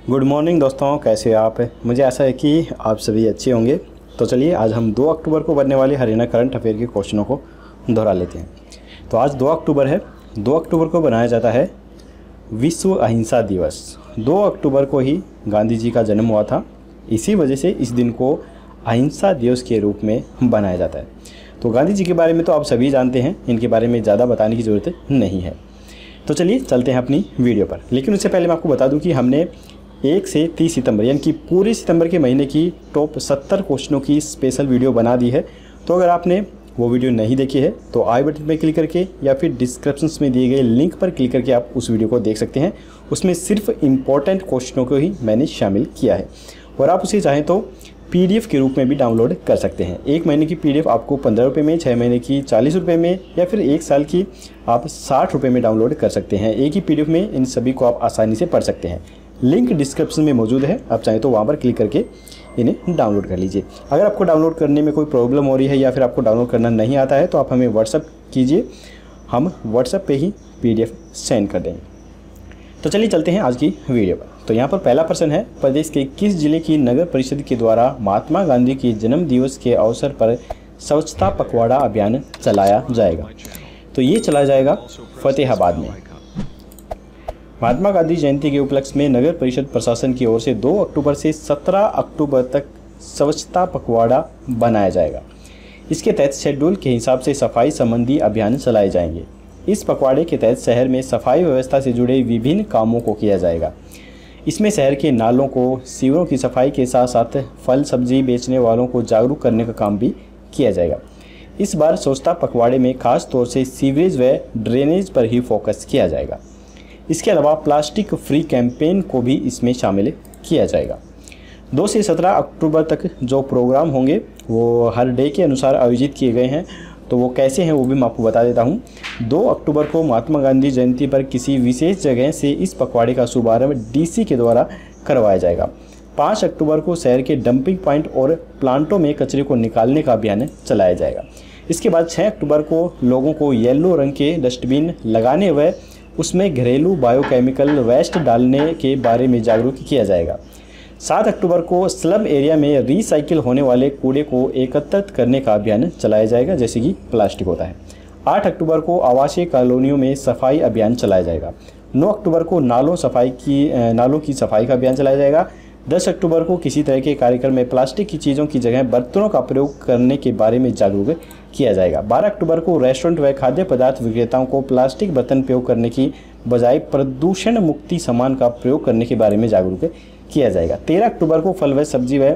Good morning दोस्तों, कैसे आप? मुझे आशा है कि आप सभी अच्छे होंगे। तो चलिए आज हम 2 अक्टूबर को बनने वाले हरियाणा करंट अफेयर के क्वेश्चनों को दोहरा लेते हैं। तो आज 2 अक्टूबर है। 2 अक्टूबर को बनाया जाता है विश्व अहिंसा दिवस। 2 अक्टूबर को ही गांधी जी का जन्म हुआ था, इसी वजह से इस दिन को अहिंसा दिवस के रूप में बनाया जाता है। तो गांधी जी के बारे में तो आप सभी जानते हैं, इनके बारे में ज़्यादा बताने की ज़रूरत नहीं है। तो चलिए चलते हैं अपनी वीडियो पर। लेकिन उससे पहले मैं आपको बता दूं कि हमने 1 से 30 सितंबर यानी कि पूरे सितंबर के महीने की टॉप 70 क्वेश्चनों की स्पेशल वीडियो बना दी है। तो अगर आपने वो वीडियो नहीं देखी है तो आई बटन पर क्लिक करके या फिर डिस्क्रिप्शंस में दिए गए लिंक पर क्लिक करके आप उस वीडियो को देख सकते हैं। उसमें सिर्फ इम्पॉर्टेंट क्वेश्चनों को ही मैंने शामिल किया है और आप उसे चाहें तो PDF के रूप में भी डाउनलोड कर सकते हैं। 1 महीने की PDF आपको 15 रुपये में, 6 महीने की 40 रुपये में या फिर 1 साल की आप 60 रुपये में डाउनलोड कर सकते हैं। एक ही PDF में इन सभी को आप आसानी से पढ़ सकते हैं। लिंक डिस्क्रिप्शन में मौजूद है, आप चाहें तो वहाँ पर क्लिक करके इन्हें डाउनलोड कर लीजिए। अगर आपको डाउनलोड करने में कोई प्रॉब्लम हो रही है या फिर आपको डाउनलोड करना नहीं आता है तो आप हमें व्हाट्सअप कीजिए, हम व्हाट्सअप पे ही PDF सेंड कर देंगे। तो चलिए चलते हैं आज की वीडियो पर। तो यहाँ पर पहला प्रश्न है, प्रदेश के किस जिले की नगर परिषद के द्वारा महात्मा गांधी के जन्म दिवस के अवसर पर स्वच्छता पखवाड़ा अभियान चलाया जाएगा? तो ये चलाया जाएगा फतेहाबाद में। महात्मा गांधी जयंती के उपलक्ष्य में नगर परिषद प्रशासन की ओर से 2 अक्टूबर से 17 अक्टूबर तक स्वच्छता पखवाड़ा बनाया जाएगा। इसके तहत शेड्यूल के हिसाब से सफाई संबंधी अभियान चलाए जाएंगे। इस पखवाड़े के तहत शहर में सफाई व्यवस्था से जुड़े विभिन्न कामों को किया जाएगा। इसमें शहर के नालों को, सीवरों की सफाई के साथ साथ फल सब्जी बेचने वालों को जागरूक करने का काम भी किया जाएगा। इस बार स्वच्छता पखवाड़े में खास तौर से सीवरेज व ड्रेनेज पर ही फोकस किया जाएगा। इसके अलावा प्लास्टिक फ्री कैंपेन को भी इसमें शामिल किया जाएगा। 2 से 17 अक्टूबर तक जो प्रोग्राम होंगे वो हर डे के अनुसार आयोजित किए गए हैं। तो वो कैसे हैं वो भी मैं आपको बता देता हूँ। 2 अक्टूबर को महात्मा गांधी जयंती पर किसी विशेष जगह से इस पखवाड़े का शुभारंभ DC के द्वारा करवाया जाएगा। 5 अक्टूबर को शहर के डंपिंग पॉइंट और प्लांटों में कचरे को निकालने का अभियान चलाया जाएगा। इसके बाद 6 अक्टूबर को लोगों को येलो रंग के डस्टबिन लगाने व उसमें घरेलू बायोकेमिकल वेस्ट डालने के बारे में जागरूक किया जाएगा। 7 अक्टूबर को स्लम एरिया में रिसाइकिल होने वाले कूड़े को एकत्रित करने का अभियान चलाया जाएगा, जैसे कि प्लास्टिक होता है। 8 अक्टूबर को आवासीय कॉलोनियों में सफाई अभियान चलाया जाएगा। 9 अक्टूबर को नालों की सफाई का अभियान चलाया जाएगा। 10 अक्टूबर को किसी तरह के कार्यक्रम में प्लास्टिक की चीज़ों की जगह बर्तनों का प्रयोग करने के बारे में जागरूक किया जाएगा। 12 अक्टूबर को रेस्टोरेंट व खाद्य पदार्थ विक्रेताओं को प्लास्टिक बर्तन प्रयोग करने की बजाय प्रदूषण मुक्ति सामान का प्रयोग करने के बारे में जागरूक किया जाएगा। 13 अक्टूबर को फल व सब्जी व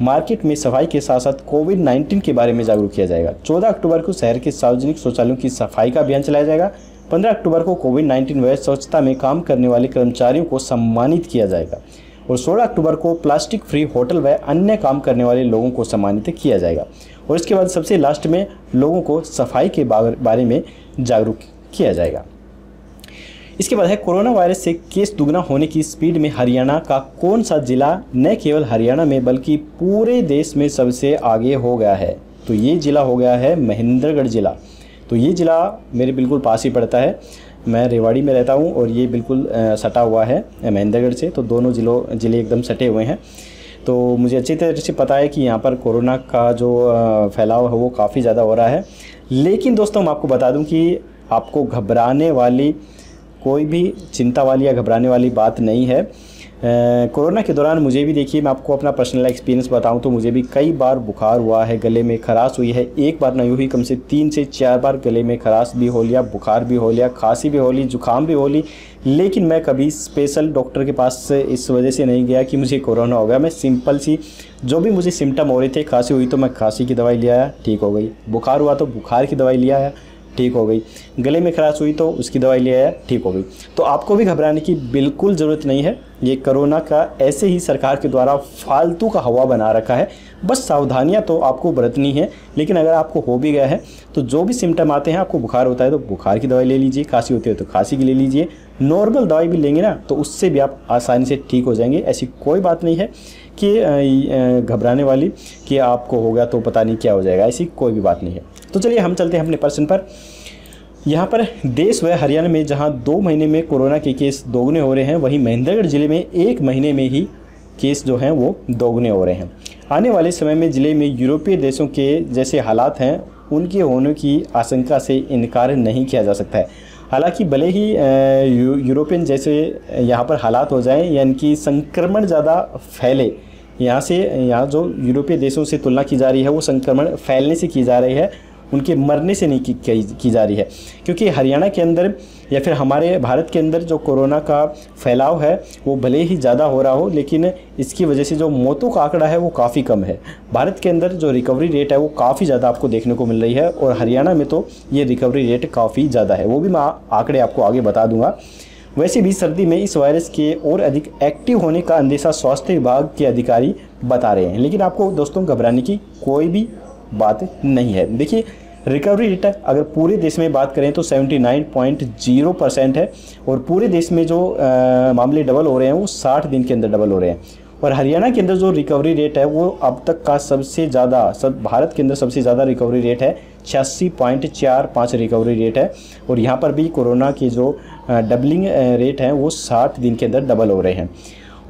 मार्केट में सफाई के साथ साथ कोविड-19 के बारे में जागरूक किया जाएगा। 14 अक्टूबर को शहर के सार्वजनिक शौचालयों की सफाई का अभियान चलाया जाएगा। 15 अक्टूबर को कोविड-19 व स्वच्छता में काम करने वाले कर्मचारियों को सम्मानित किया जाएगा और 16 अक्टूबर को प्लास्टिक फ्री होटल व अन्य काम करने वाले लोगों को सम्मानित किया जाएगा। और इसके बाद सबसे लास्ट में लोगों को सफाई के बारे में जागरूक किया जाएगा। इसके बाद है, कोरोना वायरस से केस दुगना होने की स्पीड में हरियाणा का कौन सा जिला न केवल हरियाणा में बल्कि पूरे देश में सबसे आगे हो गया है? तो ये जिला हो गया है महेंद्रगढ़ जिला। तो ये ज़िला मेरे बिल्कुल पास ही पड़ता है। मैं रेवाड़ी में रहता हूँ और ये बिल्कुल सटा हुआ है महेंद्रगढ़ से। तो दोनों ज़िले एकदम सटे हुए हैं। तो मुझे अच्छी तरह से पता है कि यहाँ पर कोरोना का जो फैलाव है वो काफ़ी ज़्यादा हो रहा है। लेकिन दोस्तों मैं आपको बता दूँ कि आपको घबराने वाली, कोई भी चिंता वाली या घबराने वाली बात नहीं है। कोरोना के दौरान मुझे भी, देखिए मैं आपको अपना पर्सनल एक्सपीरियंस बताऊं तो मुझे भी कई बार बुखार हुआ है, गले में खराश हुई है। एक बार नहीं हुई, कम से 3 से 4 बार गले में खराश भी हो लिया, बुखार भी हो लिया, खांसी भी हो ली, जुकाम भी हो ली। लेकिन मैं कभी स्पेशल डॉक्टर के पास इस वजह से नहीं गया कि मुझे कोरोना हो गया। मैं सिंपल सी जो भी मुझे सिम्टम हो रहे थे, खांसी हुई तो मैं खांसी की दवाई ले आया, ठीक हो गई। बुखार हुआ तो बुखार की दवाई ले आया, ठीक हो गई। गले में खराश हुई तो उसकी दवाई ले आया, ठीक हो गई। तो आपको भी घबराने की बिल्कुल ज़रूरत नहीं है। ये कोरोना का ऐसे ही सरकार के द्वारा फालतू का हवा बना रखा है। बस सावधानियां तो आपको बरतनी है। लेकिन अगर आपको हो भी गया है तो जो भी सिम्टम आते हैं, आपको बुखार होता है तो बुखार की दवाई ले लीजिए, खांसी होती है तो खांसी की ले लीजिए। नॉर्मल दवाई भी लेंगे ना तो उससे भी आप आसानी से ठीक हो जाएंगे। ऐसी कोई बात नहीं है कि घबराने वाली कि आपको हो गया तो पता नहीं क्या हो जाएगा, ऐसी कोई भी बात नहीं है। तो चलिए हम चलते हैं अपने प्रश्न पर। यहाँ पर देश व हरियाणा में जहाँ 2 महीने में कोरोना के केस दोगुने हो रहे हैं, वहीं महेंद्रगढ़ जिले में 1 महीने में ही केस जो हैं वो दोगुने हो रहे हैं। आने वाले समय में जिले में यूरोपीय देशों के जैसे हालात हैं उनके होने की आशंका से इनकार नहीं किया जा सकता है। हालांकि भले ही यूरोपियन जैसे यहाँ पर हालात हो जाएं, यानी कि संक्रमण ज़्यादा फैले, यहाँ जो यूरोपीय देशों से तुलना की जा रही है वो संक्रमण फैलने से की जा रही है, उनके मरने से नहीं की जा रही है। क्योंकि हरियाणा के अंदर या फिर हमारे भारत के अंदर जो कोरोना का फैलाव है वो भले ही ज़्यादा हो रहा हो, लेकिन इसकी वजह से जो मौतों का आंकड़ा है वो काफ़ी कम है। भारत के अंदर जो रिकवरी रेट है वो काफ़ी ज़्यादा आपको देखने को मिल रही है, और हरियाणा में तो ये रिकवरी रेट काफ़ी ज़्यादा है। वो भी मैं आंकड़े आपको आगे बता दूँगा। वैसे भी सर्दी में इस वायरस के और अधिक एक्टिव होने का अंदेशा स्वास्थ्य विभाग के अधिकारी बता रहे हैं, लेकिन आपको दोस्तों घबराने की कोई भी बात नहीं है। देखिए, रिकवरी रेट अगर पूरे देश में बात करें तो 79.0% है, और पूरे देश में जो मामले डबल हो रहे हैं वो 60 दिन के अंदर डबल हो रहे हैं। और हरियाणा के अंदर जो रिकवरी रेट है वो अब तक का सबसे ज़्यादा, भारत के अंदर सबसे ज़्यादा रिकवरी रेट है, 86.45 रिकवरी रेट है। और यहाँ पर भी कोरोना के जो डबलिंग रेट हैं वो 60 दिन के अंदर डबल हो रहे हैं।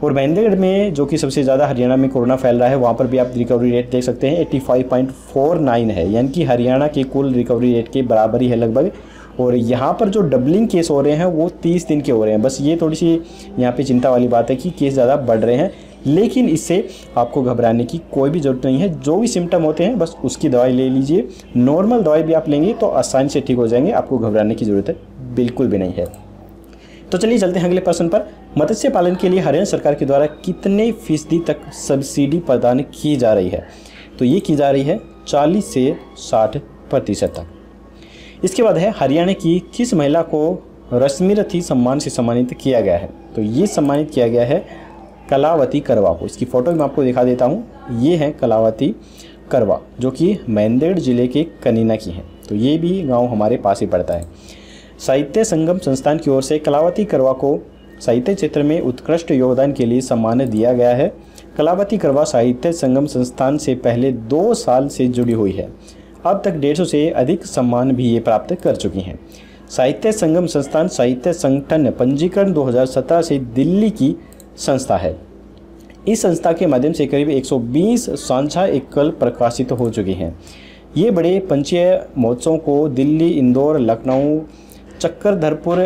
और महेंद्रगढ़ में जो कि सबसे ज़्यादा हरियाणा में कोरोना फैल रहा है, वहाँ पर भी आप रिकवरी रेट देख सकते हैं 85.49 है, यानी कि हरियाणा के कुल रिकवरी रेट के बराबर ही है लगभग। और यहाँ पर जो डबलिंग केस हो रहे हैं वो 30 दिन के हो रहे हैं। बस ये थोड़ी सी यहाँ पे चिंता वाली बात है कि केस ज़्यादा बढ़ रहे हैं, लेकिन इससे आपको घबराने की कोई भी ज़रूरत नहीं है। जो भी सिम्टम होते हैं बस उसकी दवाई ले लीजिए, नॉर्मल दवाई भी आप लेंगे तो आसानी से ठीक हो जाएंगे, आपको घबराने की ज़रूरत बिल्कुल भी नहीं है। तो चलिए चलते हैं अगले प्रश्न पर। मत्स्य पालन के लिए हरियाणा सरकार के द्वारा कितने फीसदी तक सब्सिडी प्रदान की जा रही है? तो ये की जा रही है 40 से 60% तक। इसके बाद है हरियाणा की किस महिला को रश्मिरथी सम्मान से सम्मानित किया गया है? तो ये सम्मानित किया गया है कलावती करवा को। इसकी फ़ोटो मैं आपको दिखा देता हूँ। ये है कलावती करवा, जो कि महेंद्रगढ़ जिले के कनीना की हैं। तो ये भी गाँव हमारे पास ही पड़ता है। साहित्य संगम संस्थान की ओर से कलावती करवा को साहित्य क्षेत्र में उत्कृष्ट योगदान के लिए सम्मान दिया गया है। कलावती करवा साहित्य संगम संस्थान से पहले 2 साल से जुड़ी हुई है। अब तक 150 से अधिक सम्मान भी ये प्राप्त कर चुकी हैं। साहित्य संगम संस्थान साहित्य संगठन पंजीकरण 2017 से दिल्ली की संस्था है। इस संस्था के माध्यम से करीब 120 साझा एकल प्रकाशित हो चुकी हैं। ये बड़े पंचीय महोत्सवों को दिल्ली, इंदौर, लखनऊ, चक्रधरपुर,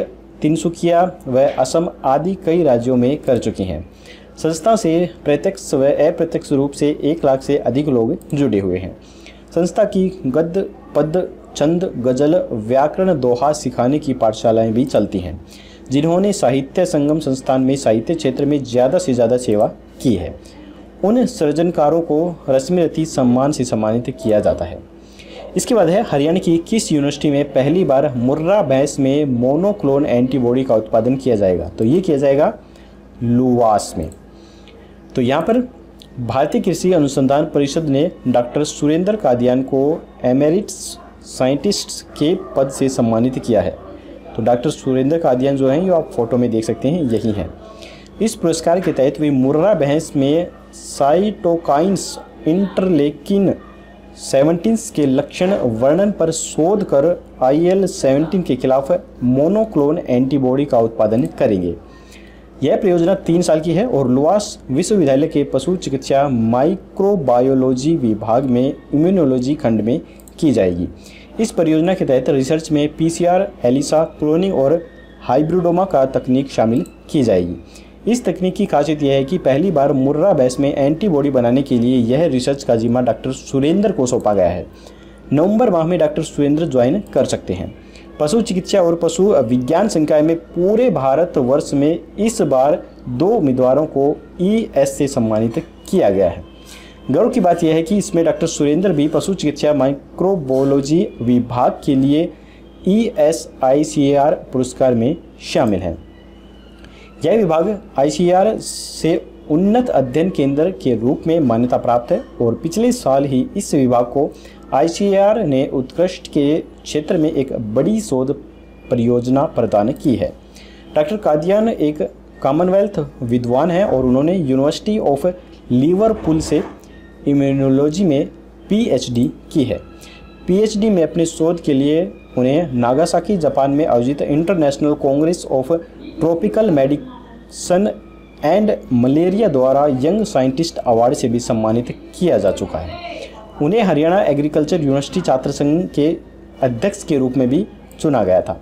तिनसुकिया व असम आदि कई राज्यों में कर चुकी हैं। संस्था से प्रत्यक्ष व अप्रत्यक्ष रूप से 1 लाख से अधिक लोग जुड़े हुए हैं। संस्था की गद्य, पद्य, छंद, गजल, व्याकरण, दोहा सिखाने की पाठशालाएं भी चलती हैं, जिन्होंने साहित्य संगम संस्थान में साहित्य क्षेत्र में ज़्यादा से ज़्यादा सेवा की है। उन सृजनकारों को रश्मिरथी सम्मान से सम्मानित किया जाता है। इसके बाद है हरियाणा की किस यूनिवर्सिटी में पहली बार मुर्रा भैंस में मोनोक्लोन एंटीबॉडी का उत्पादन किया जाएगा? तो ये किया जाएगा लुवास में। तो यहाँ पर भारतीय कृषि अनुसंधान परिषद ने डॉक्टर सुरेंद्र कादियान को एमेरिट्स साइंटिस्ट के पद से सम्मानित किया है। तो डॉक्टर सुरेंद्र कादियान जो हैं, ये आप फोटो में देख सकते हैं, यही हैं। इस पुरस्कार के तहत वे मुर्रा भैंस में साइटोकाइन्स इंटरलेकिन 17 के लक्षण वर्णन पर शोध कर IL-17 के खिलाफ मोनोक्लोन एंटीबॉडी का उत्पादन करेंगे। यह परियोजना 3 साल की है और लुवास विश्वविद्यालय के पशु चिकित्सा माइक्रोबायोलॉजी विभाग में इम्यूनोलॉजी खंड में की जाएगी। इस परियोजना के तहत रिसर्च में PCR, एलिसा, क्लोनिंग और हाइब्रिडोमा का तकनीक शामिल की जाएगी। इस तकनीक की खासियत यह है कि पहली बार मुर्रा भैंस में एंटीबॉडी बनाने के लिए यह रिसर्च का जिम्मा डॉक्टर सुरेंद्र को सौंपा गया है। नवंबर माह में डॉक्टर सुरेंद्र ज्वाइन कर सकते हैं। पशु चिकित्सा और पशु विज्ञान संकाय में पूरे भारत वर्ष में इस बार 2 उम्मीदवारों को ES से सम्मानित किया गया है। गौरव की बात यह है कि इसमें डॉक्टर सुरेंद्र भी पशु चिकित्सा माइक्रोबायोलॉजी विभाग के लिए ESICAR पुरस्कार में शामिल हैं। यह विभाग ICAR से उन्नत अध्ययन केंद्र के रूप में मान्यता प्राप्त है और पिछले साल ही इस विभाग को ICAR ने उत्कृष्ट के क्षेत्र में एक बड़ी शोध परियोजना प्रदान की है। डॉक्टर कादियान एक कॉमनवेल्थ विद्वान हैं और उन्होंने यूनिवर्सिटी ऑफ लिवरपूल से इम्यूनोलॉजी में PhD की है। पीएचडी में अपने शोध के लिए उन्हें नागासाकी जापान में आयोजित international Congress of tropical medicine and malaria द्वारा यंग साइंटिस्ट अवार्ड से भी सम्मानित किया जा चुका है। उन्हें हरियाणा एग्रीकल्चर यूनिवर्सिटी छात्र संघ के अध्यक्ष के रूप में भी चुना गया था।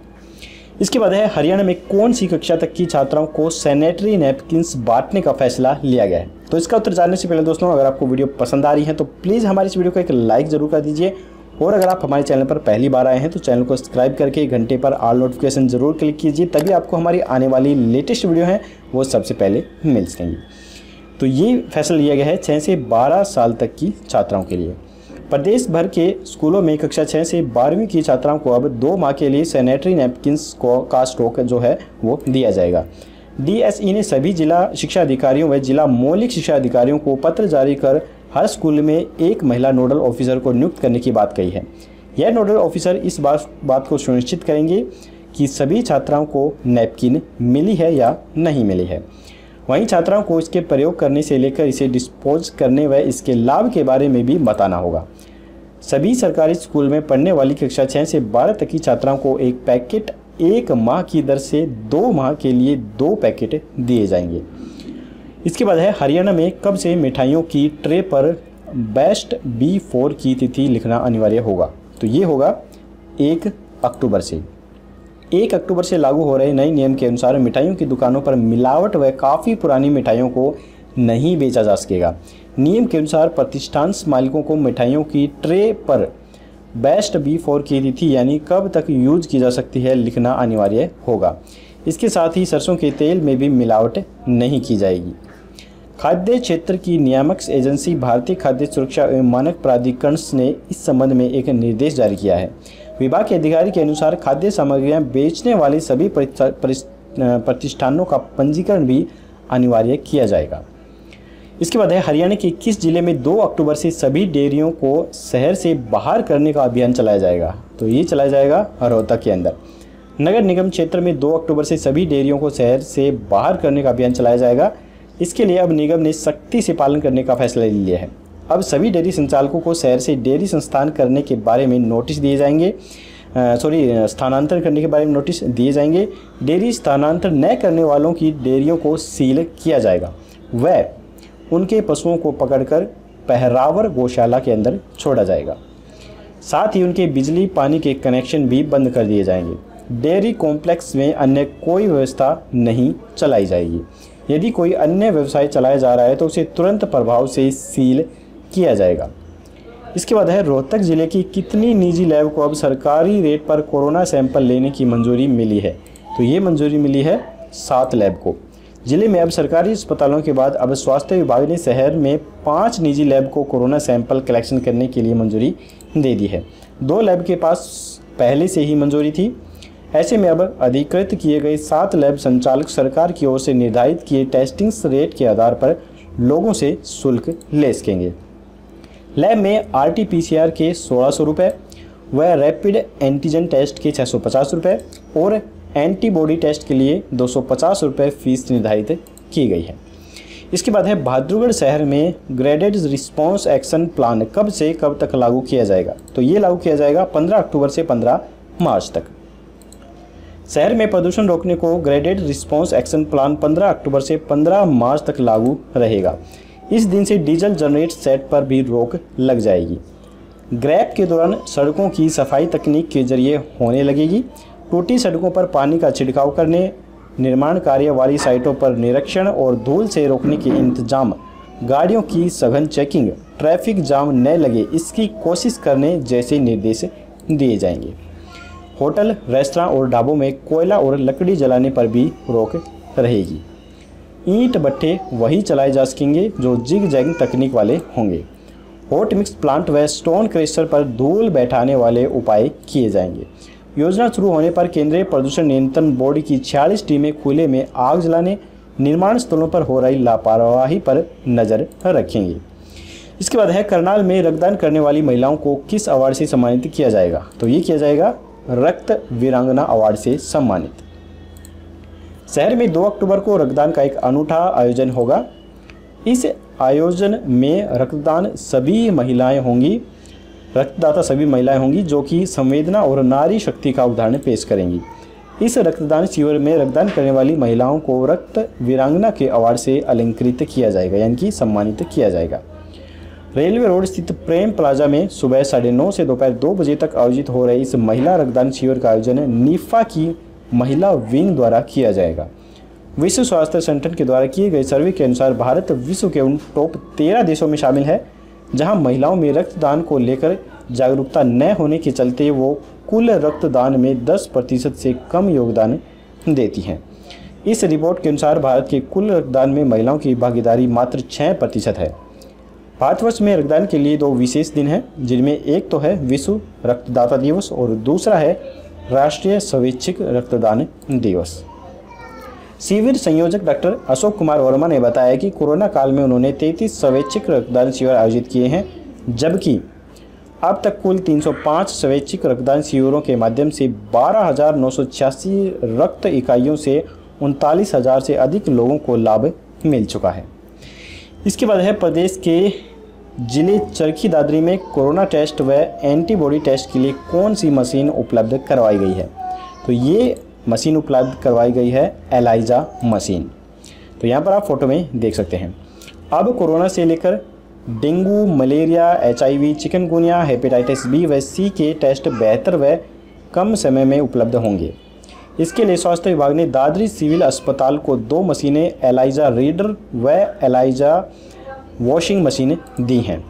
इसके बाद है हरियाणा में कौन सी कक्षा तक की छात्राओं को सैनिटरी नैपकिन्स बांटने का फैसला लिया गया है। तो इसका उत्तर जानने से पहले दोस्तों, अगर आपको वीडियो पसंद आ रही है तो प्लीज़ हमारी इस वीडियो को एक लाइक ज़रूर कर दीजिए, और अगर आप हमारे चैनल पर पहली बार आए हैं तो चैनल को सब्सक्राइब करके घंटे पर ऑल नोटिफिकेशन ज़रूर क्लिक कीजिए, तभी आपको हमारी आने वाली लेटेस्ट वीडियो है वो सबसे पहले मिल सकेंगी। तो ये फैसला लिया गया है 6 से 12 साल तक की छात्राओं के लिए। प्रदेश भर के स्कूलों में कक्षा 6 से 12वीं की छात्राओं को अब 2 माह के लिए सैनिटरी नैपकिन्स का स्टॉक जो है वो दिया जाएगा। डीएसई ने सभी जिला शिक्षा अधिकारियों व जिला मौलिक शिक्षा अधिकारियों को पत्र जारी कर हर स्कूल में एक महिला नोडल ऑफिसर को नियुक्त करने की बात कही है। यह नोडल ऑफिसर इस बात को सुनिश्चित करेंगे कि सभी छात्राओं को नैपकिन मिली है या नहीं मिली है। वहीं छात्राओं को इसके प्रयोग करने से लेकर इसे डिस्पोज करने व इसके लाभ के बारे में भी बताना होगा। सभी सरकारी स्कूल में पढ़ने वाली कक्षा 6 से 12 तक की छात्राओं को एक पैकेट 1 माह की दर से 2 माह के लिए 2 पैकेट दिए जाएंगे। इसके बाद है हरियाणा में कब से मिठाइयों की ट्रे पर बेस्ट B4 की तिथि लिखना अनिवार्य होगा। तो ये होगा 1 अक्टूबर से। 1 अक्टूबर से लागू हो रहे नए नियम के अनुसार मिठाइयों की दुकानों पर मिलावट व काफ़ी पुरानी मिठाइयों को नहीं बेचा जा सकेगा। नियम के अनुसार प्रतिष्ठान मालिकों को मिठाइयों की ट्रे पर बेस्ट B4 की तिथि यानी कब तक यूज की जा सकती है लिखना अनिवार्य होगा। इसके साथ ही सरसों के तेल में भी मिलावट नहीं की जाएगी। खाद्य क्षेत्र की नियामक एजेंसी भारतीय खाद्य सुरक्षा एवं मानक प्राधिकरण ने इस संबंध में एक निर्देश जारी किया है। विभाग के अधिकारी के अनुसार खाद्य सामग्रियां बेचने वाले सभी प्रतिष्ठानों का पंजीकरण भी अनिवार्य किया जाएगा। इसके बाद है हरियाणा के किस जिले में 2 अक्टूबर से सभी डेयरियों को शहर से बाहर करने का अभियान चलाया जाएगा। तो ये चलाया जाएगा रोहतक के अंदर। नगर निगम क्षेत्र में 2 अक्टूबर से सभी डेयरियों को शहर से बाहर करने का अभियान चलाया जाएगा। इसके लिए अब निगम ने सख्ती से पालन करने का फैसला लिया है। अब सभी डेयरी संचालकों को शहर से डेयरी संस्थान करने के बारे में नोटिस दिए जाएंगे, स्थानांतरण करने के बारे में नोटिस दिए जाएंगे। डेयरी स्थानांतरण न करने वालों की डेयरियों को सील किया जाएगा व उनके पशुओं को पकड़कर पहरावर गौशाला के अंदर छोड़ा जाएगा। साथ ही उनके बिजली पानी के कनेक्शन भी बंद कर दिए जाएंगे। डेयरी कॉम्प्लेक्स में अन्य कोई व्यवस्था नहीं चलाई जाएगी। यदि कोई अन्य व्यवसाय चलाया जा रहा है तो उसे तुरंत प्रभाव से सील किया जाएगा। इसके बाद है रोहतक जिले की कितनी निजी लैब को अब सरकारी रेट पर कोरोना सैंपल लेने की मंजूरी मिली है। तो ये मंजूरी मिली है 7 लैब को। जिले में अब सरकारी अस्पतालों के बाद अब स्वास्थ्य विभाग ने शहर में 5 निजी लैब को कोरोना सैंपल कलेक्शन करने के लिए मंजूरी दे दी है। 2 लैब के पास पहले से ही मंजूरी थी। ऐसे में अब अधिकृत किए गए 7 लैब संचालक सरकार की ओर से निर्धारित किए टेस्टिंग रेट के आधार पर लोगों से शुल्क ले सकेंगे। लैब में RT-PCR के 1600 रुपये व रैपिड एंटीजन टेस्ट के 650 रुपये और एंटीबॉडी टेस्ट के लिए 250 रुपये फीस निर्धारित की गई है। इसके बाद है बहादुरगढ़ शहर में ग्रेडेड रिस्पांस एक्शन प्लान कब से कब तक लागू किया जाएगा। तो ये लागू किया जाएगा 15 अक्टूबर से 15 मार्च तक। शहर में प्रदूषण रोकने को ग्रेडेड रिस्पांस एक्शन प्लान 15 अक्टूबर से 15 मार्च तक लागू रहेगा। इस दिन से डीजल जनरेट सेट पर भी रोक लग जाएगी। ग्रैप के दौरान सड़कों की सफाई तकनीक के जरिए होने लगेगी। टूटी सड़कों पर पानी का छिड़काव करने, निर्माण कार्य वाली साइटों पर निरीक्षण और धूल से रोकने के इंतजाम, गाड़ियों की सघन चेकिंग, ट्रैफिक जाम न लगे इसकी कोशिश करने जैसे निर्देश दिए जाएंगे। होटल, रेस्तरां और ढाबों में कोयला और लकड़ी जलाने पर भी रोक रहेगी। ईंट भट्ठे वही चलाए जा सकेंगे जो जिग जैगिंग तकनीक वाले होंगे। हॉट मिक्स प्लांट व स्टोन क्रेशर पर धूल बैठाने वाले उपाय किए जाएंगे। योजना शुरू होने पर केंद्रीय प्रदूषण नियंत्रण बोर्ड की 46 टीमें खुले में आग जलाने, निर्माण स्थलों पर हो रही लापरवाही पर नज़र रखेंगी। इसके बाद है करनाल में रक्तदान करने वाली महिलाओं को किस अवार्ड से सम्मानित किया जाएगा। तो ये किया जाएगा रक्त वीरांगना अवार्ड से सम्मानित। शहर में 2 अक्टूबर को रक्तदान का एक अनूठा आयोजन होगा। इस आयोजन में रक्तदान सभी महिलाएं होंगी। रक्तदाता सभी महिलाएं होंगी जो कि संवेदना और नारी शक्ति का उदाहरण पेश करेंगी। इस रक्तदान शिविर में रक्तदान करने वाली महिलाओं को रक्त वीरांगना के अवार्ड से अलंकृत किया जाएगा, यानी कि सम्मानित किया जाएगा। रेलवे रोड स्थित प्रेम प्लाजा में सुबह 9:30 से दोपहर 2 बजे तक आयोजित हो रहे इस महिला रक्तदान शिविर का आयोजन निफा की महिला विंग द्वारा किया जाएगा। विश्व स्वास्थ्य संगठन के द्वारा किए गए सर्वे के अनुसार भारत विश्व के उन टॉप 13 देशों में शामिल है जहां महिलाओं में रक्तदान को लेकर जागरूकता न होने के चलते वो कुल रक्तदान में 10% से कम योगदान देती हैं। इस रिपोर्ट के अनुसार भारत के कुल रक्तदान में महिलाओं की भागीदारी मात्र 6% है। भारतवर्ष में रक्तदान के लिए 2 विशेष दिन हैं, जिनमें एक तो है विश्व रक्तदाता दिवस और दूसरा है राष्ट्रीय स्वैच्छिक रक्तदान दिवस। शिविर संयोजक डॉक्टर अशोक कुमार वर्मा ने बताया कि कोरोना काल में उन्होंने 33 स्वैच्छिक रक्तदान शिविर आयोजित किए हैं, जबकि अब तक कुल 305 स्वैच्छिक रक्तदान शिविरों के माध्यम से 12,986 रक्त इकाइयों से 39,000 से अधिक लोगों को लाभ मिल चुका है। इसके बाद है प्रदेश के जिले चरखी दादरी में कोरोना टेस्ट व एंटीबॉडी टेस्ट के लिए कौन सी मशीन उपलब्ध करवाई गई है। तो ये मशीन उपलब्ध करवाई गई है एलाइजा मशीन। तो यहाँ पर आप फोटो में देख सकते हैं। अब कोरोना से लेकर dengue, malaria, HIV, chikungunya, hepatitis B व C के टेस्ट बेहतर व कम समय में उपलब्ध होंगे। इसके लिए स्वास्थ्य विभाग ने दादरी सिविल अस्पताल को 2 मशीनें एलाइजा रीडर व एलाइजा वॉशिंग मशीन दी हैं।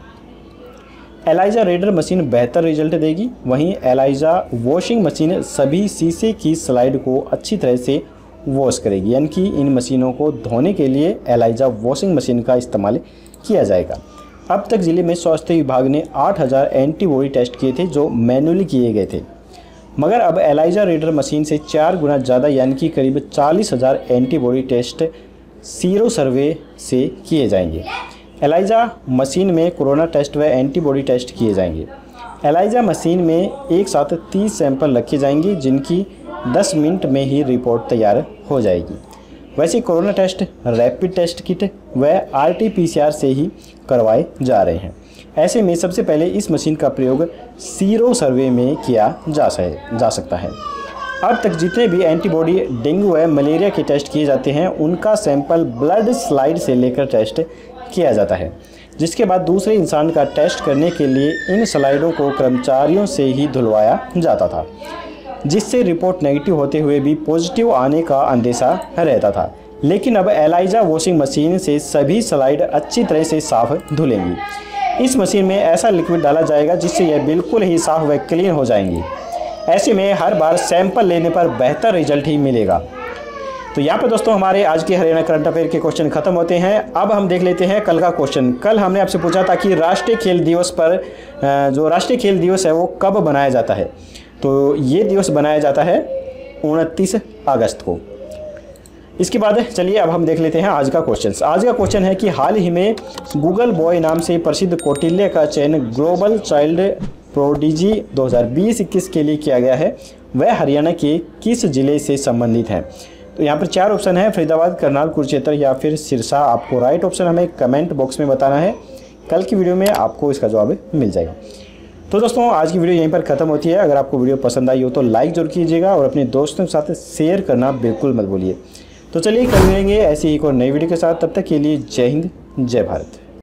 एलाइजा रीडर मशीन बेहतर रिजल्ट देगी, वहीं एलाइजा वॉशिंग मशीन सभी शीशे की स्लाइड को अच्छी तरह से वॉश करेगी, यानी कि इन मशीनों को धोने के लिए एलाइजा वॉशिंग मशीन का इस्तेमाल किया जाएगा। अब तक जिले में स्वास्थ्य विभाग ने 8,000 एंटीबॉडी टेस्ट किए थे जो मैनुअली किए गए थे, मगर अब एलाइजा रीडर मशीन से 4 गुना ज़्यादा यानी कि करीब 40,000 एंटीबॉडी टेस्ट सीरो सर्वे से किए जाएंगे। एलाइजा मशीन में कोरोना टेस्ट व एंटीबॉडी टेस्ट किए जाएंगे। एलाइजा मशीन में एक साथ 30 सैंपल रखे जाएंगे जिनकी 10 मिनट में ही रिपोर्ट तैयार हो जाएगी। वैसे corona test rapid test kit व RT-PCR से ही करवाए जा रहे हैं। ऐसे में सबसे पहले इस मशीन का प्रयोग सीरो सर्वे में किया जा सकता है। अब तक जितने भी एंटीबॉडी डेंगू व मलेरिया के टेस्ट किए जाते हैं उनका सैंपल ब्लड स्लाइड से लेकर टेस्ट किया जाता है, जिसके बाद दूसरे इंसान का टेस्ट करने के लिए इन स्लाइडों को कर्मचारियों से ही धुलवाया जाता था, जिससे रिपोर्ट नेगेटिव होते हुए भी पॉजिटिव आने का अंदेशा रहता था। लेकिन अब एलाइजा वॉशिंग मशीन से सभी स्लाइड अच्छी तरह से साफ धुलेंगी। इस मशीन में ऐसा लिक्विड डाला जाएगा जिससे यह बिल्कुल ही साफ व क्लीन हो जाएंगी। ऐसे में हर बार सैंपल लेने पर बेहतर रिजल्ट ही मिलेगा। तो यहाँ पर दोस्तों हमारे आज के हरियाणा करंट अफेयर के क्वेश्चन खत्म होते हैं। अब हम देख लेते हैं कल का क्वेश्चन। कल हमने आपसे पूछा था कि राष्ट्रीय खेल दिवस पर जो राष्ट्रीय खेल दिवस है वो कब बनाया जाता है। तो ये दिवस बनाया जाता है 29 अगस्त को। इसके बाद चलिए अब हम देख लेते हैं आज का क्वेश्चन। आज का क्वेश्चन है कि हाल ही में गूगल बॉय नाम से प्रसिद्ध कौटिल्य का चयन ग्लोबल चाइल्ड प्रोडिजी 2020-21 के लिए किया गया है, वह हरियाणा के किस जिले से संबंधित है। तो यहाँ पर 4 ऑप्शन है, फरीदाबाद, करनाल, कुरुक्षेत्र या फिर सिरसा। आपको राइट ऑप्शन हमें कमेंट बॉक्स में बताना है। कल की वीडियो में आपको इसका जवाब मिल जाएगा। तो दोस्तों आज की वीडियो यहीं पर ख़त्म होती है। अगर आपको वीडियो पसंद आई हो तो लाइक जरूर कीजिएगा और अपने दोस्तों के साथ शेयर करना बिल्कुल मत भूलिए। तो चलिए कल मिलेंगे ऐसी एक और नई वीडियो के साथ। तब तक के लिए जय हिंद, जय भारत।